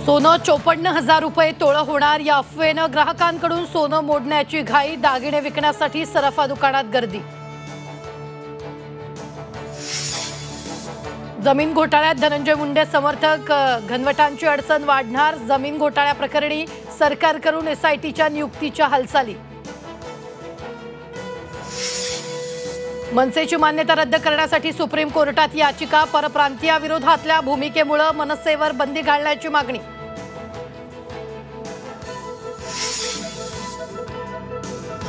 सोनं 54,000 रुपये तोळं होणार या अफवेनं ग्राहकांकडून सोनं मोडण्याची घाई, दागिने विकण्यासाठी सराफा दुकानात गर्दी। जमीन घोटाळ्यात धनंजय मुंडे समर्थक घनवटांची अडचण वाढणार, जमीन घोटाळ्या प्रकरणी सरकारकडून एसआयटीच्या नियुक्तीच्या हालचाली। मनसेची मान्यता रद्द करण्यासाठी सुप्रीम कोर्टात याचिका, परप्रांतीयाविरोधातल्या भूमिकेमुळे मनसेवर बंदी घालण्याची मागणी।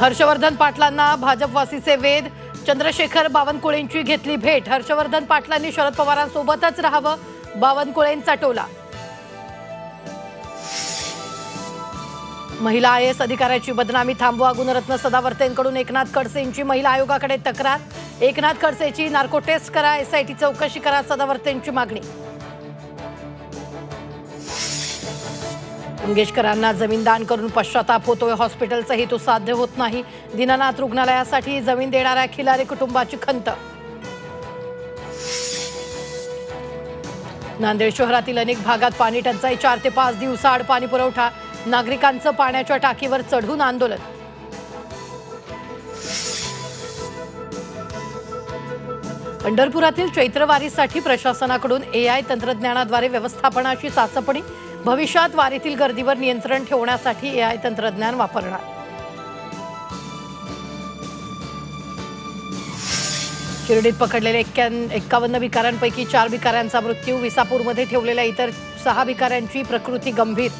हर्षवर्धन पाटलांना भाजपवासीचे वेध, चंद्रशेखर बावनकुळेंची घेतली भेट, हर्षवर्धन पाटलांनी शरद पवारांसोबतच राहावं, बावनकुळेंचा टोला। महिला आयएएस अधिकाऱ्याची बदनामी थांबवा, गुणरत्न सदावर्तेंकडून एकनाथ खडसेंची महिला आयोगाकडे तक्रार, एकनाथ खडसेची नार्को टेस्ट करा, एसआयटी चौकशी करा, सदावर्तेंची मागणी। मंगेशकरांना जमीन दान करून पश्चाताप होतोय, हॉस्पिटलचा हेतू साध्य होत नाही, दीनानाथ रुग्णालयासाठी जमीन देणाऱ्या खिलारे कुटुंबाची खंत। नांदेड शहरातील अनेक भागात पाणी टंचाई, 4 ते 5 दिवसाआड पाणी पुरवठा, नागरिकांचं पाण्याच्या टाकीवर चढून आंदोलन। पंढरपुरातील चैत्रवारीसाठी प्रशासनाकडून एआय तंत्रज्ञानाद्वारे व्यवस्थापनाची चाचपणी, भविष्यात वारीतील गर्दीवर नियंत्रण ठेवण्यासाठी एआय तंत्रज्ञान वापरणार। शिर्डीत पकडलेले 51 भिकाऱ्यांपैकी 4 भिकाऱ्यांचा मृत्यू, विसापूरमध्ये ठेवलेल्या इतर 6 भिकाऱ्यांची प्रकृती गंभीर।